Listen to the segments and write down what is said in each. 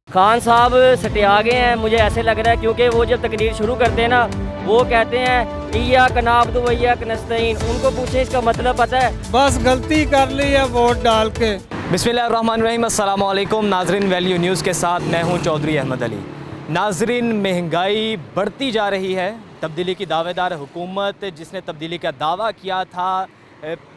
खान साहब सटिया गए हैं, मुझे ऐसे लग रहा है, क्योंकि वो जब तकरीर शुरू करते हैं ना, वो कहते हैं इया कनाबदु व इय्याक नस्तईन। उनको पूछे इसका मतलब पता है? बस गलती कर ली है वोट डाल के। बिस्मिल्लाहिर्रहमानिर्रहीम, अस्सलाम वालेकुम नाजरीन, वैल्यू न्यूज़ के साथ मैं हूं चौधरी अहमद अली। नाजरीन, महंगाई बढ़ती जा रही है। तब्दीली की दावेदार हुकूमत, जिसने तब्दीली का दावा किया था,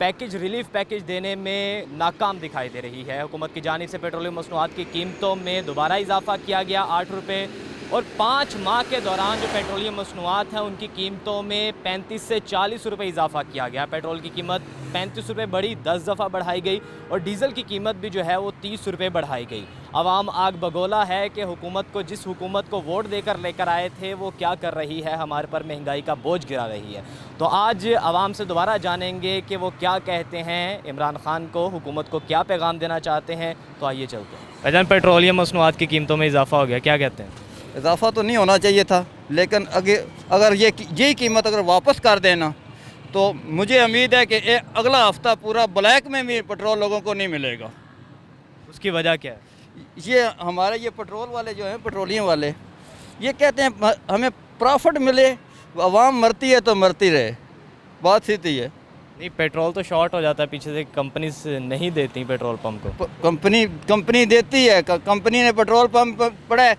पैकेज रिलीफ पैकेज देने में नाकाम दिखाई दे रही है। हुकूमत की जानिब से पेट्रोलियम मसनूआत की कीमतों में दोबारा इजाफा किया गया 8 रुपये, और 5 माह के दौरान जो पेट्रोलियम मसनूआत हैं उनकी कीमतों में 35 से 40 रुपये इजाफा किया गया। पेट्रोल की कीमत 35 रुपये बढ़ी, 10 दफ़ा बढ़ाई गई, और डीज़ल की कीमत भी जो है वो 30 रुपये बढ़ाई गई। आवाम आग बगोला है कि हुकूमत को, जिस हुकूमत को वोट देकर लेकर आए थे, वो क्या कर रही है, हमारे पर महंगाई का बोझ गिरा रही है। तो आज आवाम से दोबारा जानेंगे कि वो क्या कहते हैं, इमरान खान को, हुकूमत को क्या पैगाम देना चाहते हैं। तो आइए चलते हैं। भाईजान, पेट्रोलियम मसनूआत की कीमतों में इजाफा हो गया, क्या कहते हैं? इजाफा तो नहीं होना चाहिए था, लेकिन अगर यही कीमत अगर वापस कर देना तो मुझे उम्मीद है कि अगला हफ्ता पूरा ब्लैक में भी पेट्रोल लोगों को नहीं मिलेगा। उसकी वजह क्या है? ये हमारे ये पेट्रोल वाले जो हैं, पेट्रोलियम वाले, ये कहते हैं हमें प्रॉफिट मिले, आवाम मरती है तो मरती रहे। बात सीधी है। नहीं, पेट्रोल तो शॉर्ट हो जाता है, पीछे से कंपनी नहीं देती पेट्रोल पंप को। कंपनी देती है, कंपनी ने पेट्रोल पंप पड़ा है,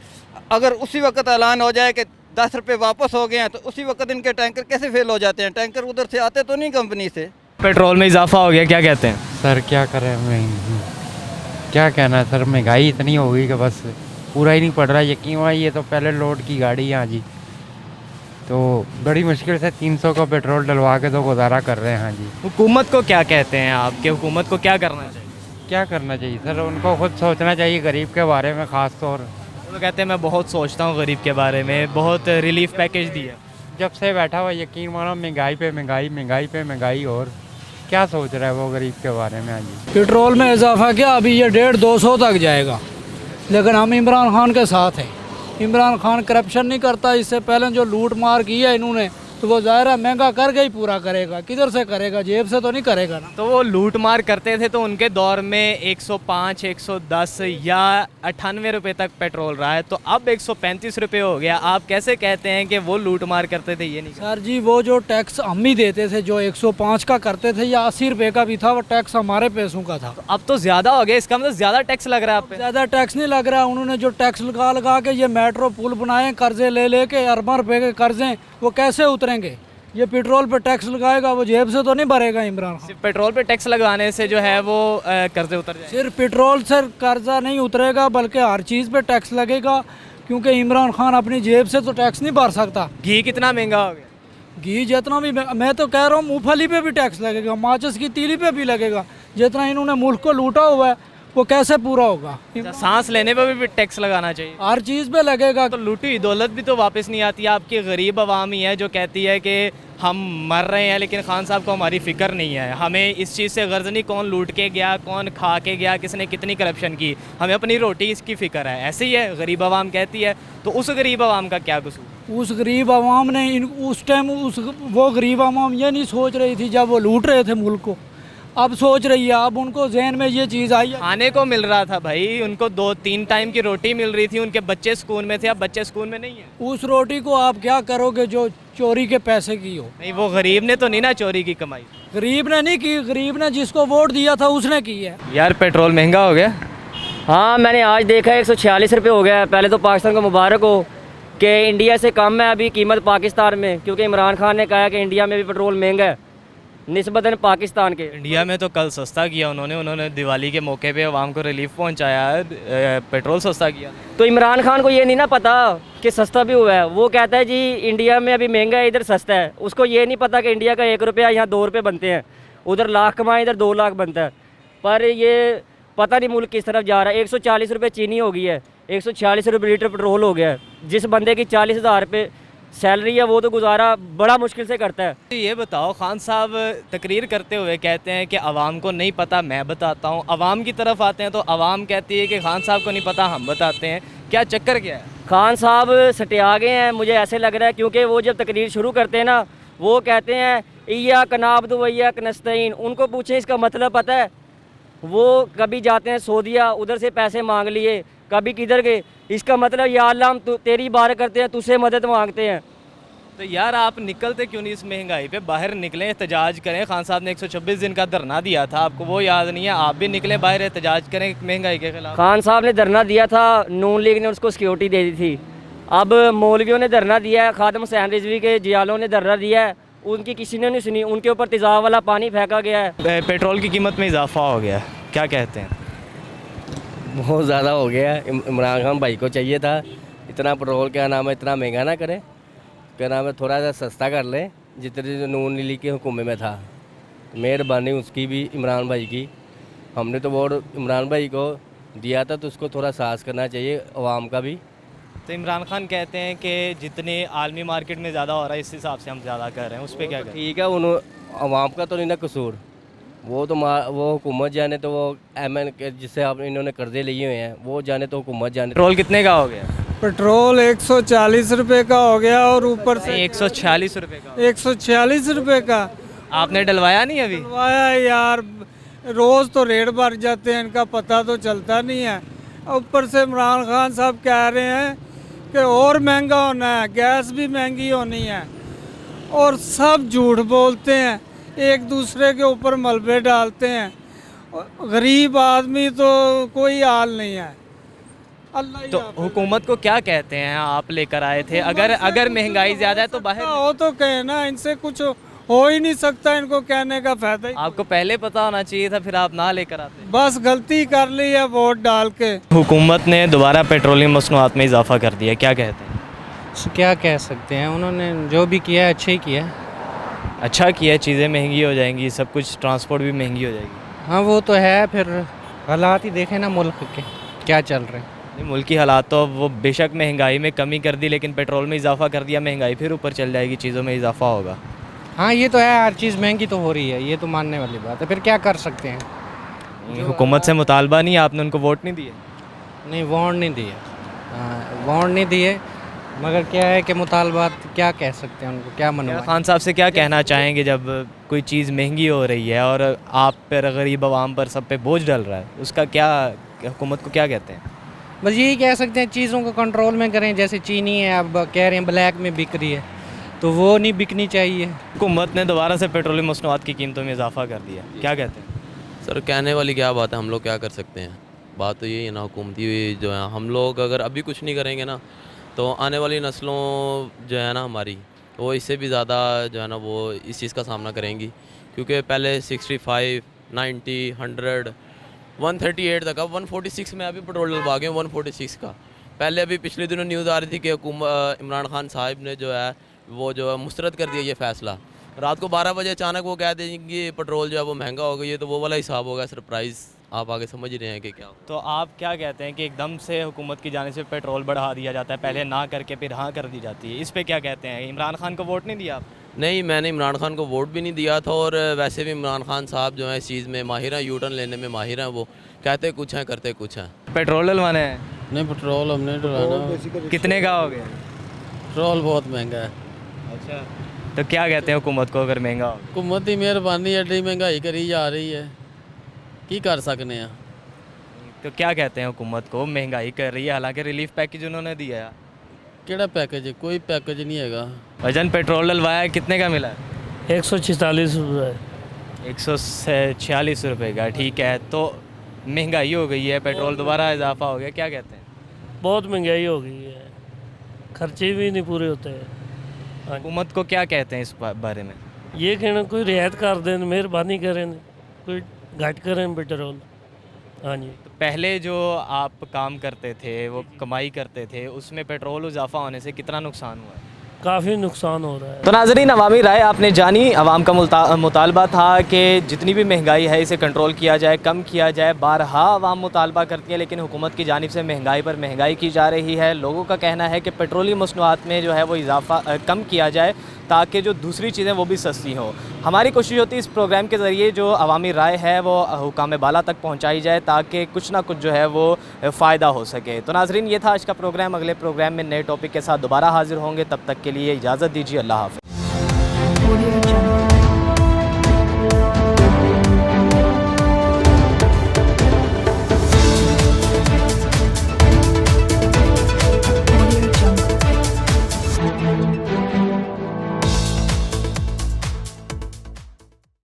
अगर उसी वक्त ऐलान हो जाए कि 10 रुपये वापस हो गए हैं तो उसी वक्त इनके टैंकर कैसे फेल हो जाते हैं? टैंकर उधर से आते तो नहीं कंपनी से। पेट्रोल में इजाफा हो गया, क्या कहते हैं? सर क्या करें, क्या कहना है सर, महंगाई इतनी हो गई कि बस पूरा ही नहीं पड़ रहा। यकीन हुआ, ये तो पहले लोड की गाड़ी है जी, तो बड़ी मुश्किल से 300 का पेट्रोल डलवा के तो गुजारा कर रहे हैं। हाँ जी, हुकूमत को क्या कहते हैं आपके? हुकूमत को क्या करना चाहिए? क्या करना चाहिए सर, उनको खुद सोचना चाहिए गरीब के बारे में। ख़ास तौर वो कहते हैं मैं बहुत सोचता हूँ गरीब के बारे में, बहुत रिलीफ पैकेज दिया। जब से बैठा हुआ, यकीन मानो, महंगाई पे महंगाई, महंगाई पे महंगाई, और क्या सोच रहा है वो गरीब के बारे में। हाँ जी, पेट्रोल में इजाफा किया, अभी ये 150-200 तक जाएगा, लेकिन हम इमरान खान के साथ हैं। इमरान खान करप्शन नहीं करता। इससे पहले जो लूट मार की है इन्होंने, तो वो ज़ाहिर है महंगा करके ही पूरा करेगा। किधर से करेगा? जेब से तो नहीं करेगा ना। तो वो लूट मार करते थे तो उनके दौर में 105, 110 या 98 रुपये तक पेट्रोल रहा है, तो अब 135 रुपये हो गया। आप कैसे कहते हैं कि वो लूट मार करते थे? ये नहीं सर जी, वो जो टैक्स हम ही देते थे, जो 105 का करते थे या 80 रुपये का भी था, वो टैक्स हमारे पैसों का था। तो अब तो ज़्यादा हो गया, इसका मतलब ज़्यादा टैक्स लग रहा है आप पे? ज़्यादा टैक्स नहीं लग रहा। उन्होंने जो टैक्स लगा के ये मेट्रो पुल बनाए, कर्जे ले के, अरबों रुपए के कर्जे, वो कैसे उतरेंगे? ये पेट्रोल पे टैक्स लगाएगा, वो जेब से तो नहीं भरेगा इमरान खान। सिर्फ पेट्रोल पे टैक्स लगाने से जो है वो कर्जे उतर जाए? सिर्फ पेट्रोल से कर्जा नहीं उतरेगा, बल्कि हर चीज़ पे टैक्स लगेगा, क्योंकि इमरान खान अपनी जेब से तो टैक्स नहीं भर सकता। घी कितना महंगा हो गया? घी जितना भी, मैं तो कह रहा हूँ मूंगफली पे भी टैक्स लगेगा, माचिस की तीली पे भी लगेगा। जितना इन्होंने मुल्क को लूटा हुआ है वो कैसे पूरा होगा? सांस लेने पे भी टैक्स लगाना चाहिए। हर चीज़ पे लगेगा। तो लूटी हुई दौलत भी तो वापस नहीं आती। आपकी गरीब आवाम ही है जो कहती है कि हम मर रहे हैं, लेकिन खान साहब को हमारी फ़िक्र नहीं है। हमें इस चीज़ से गर्ज नहीं कौन लूट के गया, कौन खा के गया, किसने कितनी करप्शन की, हमें अपनी रोटी इसकी फ़िक्र है। ऐसे ही है, गरीब आवाम कहती है। तो उस गरीब आवाम का क्या कसूर? उस गरीब आवाम ने उस टाइम वो गरीब आवाम ये नहीं सोच रही थी जब वो लूट रहे थे मुल्क को, अब सोच रही है। अब उनको जहन में ये चीज़ आई है। खाने को मिल रहा था भाई, उनको 2-3 टाइम की रोटी मिल रही थी, उनके बच्चे स्कूल में थे, अब बच्चे स्कूल में नहीं है। उस रोटी को आप क्या करोगे जो चोरी के पैसे की हो? नहीं, वो गरीब ने तो नहीं ना चोरी की कमाई। गरीब ने नहीं की, गरीब ने जिसको वोट दिया था उसने की है। यार, पेट्रोल महंगा हो गया। हाँ, मैंने आज देखा 146 रुपये हो गया। पहले तो पाकिस्तान को मुबारक हो कि इंडिया से कम है अभी कीमत पाकिस्तान में, क्योंकि इमरान खान ने कहा कि इंडिया में भी पेट्रोल महंगा है निस्बतन पाकिस्तान के। इंडिया में तो कल सस्ता किया उन्होंने दिवाली के मौके पे आवाम को रिलीफ पहुंचाया है, पेट्रोल सस्ता किया। तो इमरान खान को ये नहीं ना पता कि सस्ता भी हुआ है। वो कहता है जी इंडिया में अभी महंगा है, इधर सस्ता है। उसको ये नहीं पता कि इंडिया का 1 रुपया यहाँ 2 रुपये बनते हैं, उधर लाख कमाए, इधर 2 लाख बनता है। पर ये पता नहीं मुल्क किस तरफ जा रहा है। 140 रुपये चीनी हो गई है, 146 रुपये लीटर पेट्रोल हो गया है। जिस बंदे की 40,000 रुपये सैलरी है वो तो गुजारा बड़ा मुश्किल से करता है। ये बताओ, खान साहब तकरीर करते हुए कहते हैं कि आवाम को नहीं पता, मैं बताता हूँ। आवाम की तरफ आते हैं तो आवाम कहती है कि खान साहब को नहीं पता, हम बताते हैं। क्या चक्कर क्या है? खान साहब सटिया गए हैं, मुझे ऐसे लग रहा है, क्योंकि वो जब तकरीर शुरू करते हैं ना, वो कहते हैं इया कनाबदु व इय्याक नस्तईन। उनको पूछें इसका मतलब पता है? वो कभी जाते हैं सऊदीया, उधर से पैसे मांग लिए, कभी किधर गए। इसका मतलब या अल्लाह हम तेरी बात करते हैं, तुझसे मदद मांगते हैं। तो यार आप निकलते क्यों नहीं इस महंगाई पे? बाहर निकलें, एहतजाज करें। खान साहब ने 126 दिन का धरना दिया था, आपको वो याद नहीं है? आप भी निकलें बाहर, एहतजाज करें महंगाई के खिलाफ। खान साहब ने धरना दिया था, नून लीग ने उसको सिक्योरिटी दे दी थी। अब मौलवियों ने धरना दिया है, खादम हुसैन रिजवी के जियालों ने धरना दिया है, उनकी किसी ने नहीं सुनी, उनके ऊपर तेज़ाब वाला पानी फेंका गया है। पेट्रोल की कीमत में इजाफा हो गया है, क्या कहते हैं? बहुत ज़्यादा हो गया है। इमरान खान भाई को चाहिए था इतना पेट्रोल क्या नाम है इतना महंगा ना करे, क्या नाम है थोड़ा सा सस्ता कर ले, जितने जो नून लीग की हुकूमत में था। मेहरबानी उसकी भी, इमरान भाई की। हमने तो वोट इमरान भाई को दिया था, तो उसको थोड़ा साहस करना चाहिए अवाम का भी। तो इमरान खान कहते हैं कि जितने आलमी मार्केट में ज़्यादा हो रहा है इस हिसाब से हम ज़्यादा कर रहे हैं, उस पर क्या कहते हैं? ठीक है, उन अवाम का तो नहीं ना कसूर, वो तो वो हुकूमत जाने, तो वो एमएन के जिससे आप इन्होंने कर्जे लिए हुए हैं वो जाने, तो हुकूमत जाने। पेट्रोल कितने का हो गया? पेट्रोल 140 रुपये का हो गया और ऊपर से 146 रुपये का। 146 रुपये का आपने डलवाया नहीं अभी? डलवाया है यार, रोज़ तो रेट बढ़ जाते हैं, इनका पता तो चलता नहीं है। ऊपर से इमरान खान साहब कह रहे हैं कि और महंगा होना है, गैस भी महंगी होनी है, और सब झूठ बोलते हैं, एक दूसरे के ऊपर मलबे डालते हैं। गरीब आदमी तो कोई हाल नहीं है। अल्लाह ही तो हाफ़िज़। हुकूमत को क्या कहते हैं? आप लेकर आए थे, अगर महंगाई ज़्यादा है तो बाहर हो तो कहे ना, इनसे कुछ हो ही नहीं सकता, इनको कहने का फायदा ही। आपको पहले पता होना चाहिए था, फिर आप ना लेकर आते। बस गलती कर ली है वोट डाल के। हुकूमत ने दोबारा पेट्रोलियम मसनूआत में इजाफा कर दिया, क्या कहते हैं? क्या कह सकते हैं, उन्होंने जो भी किया है अच्छा ही किया है। अच्छा किया, चीज़ें महंगी हो जाएंगी, सब कुछ ट्रांसपोर्ट भी महंगी हो जाएगी। हाँ वो तो है, फिर हालात ही देखें ना मुल्क के क्या चल रहे हैं। नहीं, मुल्क की हालात तो वो बेशक महंगाई में कमी कर दी, लेकिन पेट्रोल में इजाफा कर दिया, महंगाई फिर ऊपर चल जाएगी, चीज़ों में इजाफा होगा। हाँ ये तो है, हर चीज़ महंगी तो हो रही है, ये तो मानने वाली बात है, फिर क्या कर सकते हैं। हुकूमत से मुतालबा नहीं, आपने उनको वोट नहीं दिए? नहीं वॉन्ट नहीं दिए, हाँ वॉन्ट नहीं दिए, मगर क्या है कि मुतालबात क्या कह सकते हैं, उनको क्या मनवा। खान साहब से क्या कहना चाहेंगे जब कोई चीज़ महंगी हो रही है और आप पर, गरीब आवाम पर, सब पे बोझ डल रहा है, उसका क्या, हुकूमत को क्या कहते हैं? बस यही कह सकते हैं चीज़ों को कंट्रोल में करें। जैसे चीनी है, अब कह रहे हैं ब्लैक में बिक रही है, तो वो नहीं बिकनी चाहिए। हुकूमत ने दोबारा से पेट्रोलियम मसनूआत की कीमतों में इजाफा कर दिया, क्या कहते हैं? सर कहने वाली क्या बात है, हम लोग क्या कर सकते हैं। बात तो यही है ना, हुकूमती जो है, हम लोग अगर अभी कुछ नहीं करेंगे ना, तो आने वाली नस्लों जो है ना हमारी, वो इससे भी ज़्यादा जो है ना वो इस चीज़ का सामना करेंगी। क्योंकि पहले 65, 90, 100, 138 तक, अब 146 में अभी पेट्रोल डलवा गए 146 का। पहले अभी पिछले दिनों न्यूज़ आ रही थी कि इमरान खान साहब ने जो है वो जो है मुस्तरद कर दिया ये फ़ैसला। रात को 12 बजे अचानक वो कह देंगे पेट्रोल जो है वो महंगा हो गई है, तो वो वाला हिसाब होगा, सरप्राइज़ आप आगे समझ रहे हैं कि क्या। तो आप क्या कहते हैं कि एकदम से हुकूमत की जाने से पेट्रोल बढ़ा दिया जाता है, पहले ना करके फिर हाँ कर दी जाती है, इस पे क्या कहते हैं? इमरान खान को वोट नहीं दिया आप? नहीं, मैंने इमरान खान को वोट भी नहीं दिया था, और वैसे भी इमरान खान साहब जो है इस चीज़ में माहिर हैं, यूटर्न लेने में माहिर हैं। वो कहते कुछ हैं करते कुछ हैं। पेट्रोल डलवाना है? नहीं, पेट्रोल हमने डलाना। कितने का हो गया? पेट्रोल बहुत महंगा है। अच्छा, तो क्या कहते हैं हुकूमत को अगर महंगा हो? हुकूमत की मेहरबानी एडी महंगाई करी जा रही है, की कर सकने हैं। तो क्या कहते हैं हुकूमत को, महंगाई कर रही है, हालांकि रिलीफ पैकेज उन्होंने दिया है। केड़ा पैकेज है? कोई पैकेज नहीं हैगा। वजन पेट्रोल डलवाया, कितने का मिला? 146 रुपये। 146 रुपये का, ठीक है। तो महंगाई हो गई है, पेट्रोल दोबारा इजाफा हो गया, क्या कहते हैं? बहुत महंगाई हो गई है, खर्चे भी नहीं पूरे होते हैं। हुकूमत को क्या कहते हैं इस बारे में? ये कहना कोई रियायत कर दें, मेहरबानी करें, कोई घट करें पेट्रोल। हाँ जी। तो पहले जो आप काम करते थे, वो कमाई करते थे, उसमें पेट्रोल इजाफा होने से कितना नुकसान हुआ है? काफ़ी नुकसान हो रहा है। तो नाज़रीन, अवामी राय आपने जानी। अवाम का मुतालबा था कि जितनी भी महंगाई है इसे कंट्रोल किया जाए, कम किया जाए। बारहा अवाम मुतालबा करती है, लेकिन हुकूमत की जानिब से महंगाई पर महंगाई की जा रही है। लोगों का कहना है कि पेट्रोलियम मसनूआत में जो है वो इजाफा कम किया जाए, ताकि जो दूसरी चीज़ें वो भी सस्ती हों। हमारी कोशिश होती है इस प्रोग्राम के ज़रिए जो अवामी राय है वो हुकाम बाला तक पहुँचाई जाए, ताकि कुछ ना कुछ जो है वो फ़ायदा हो सके। तो नाज़रीन, ये था आज का प्रोग्राम। अगले प्रोग्राम में नए टॉपिक के साथ दोबारा हाजिर होंगे, तब तक के लिए इजाज़त दीजिए। अल्लाह हाफ़िज़।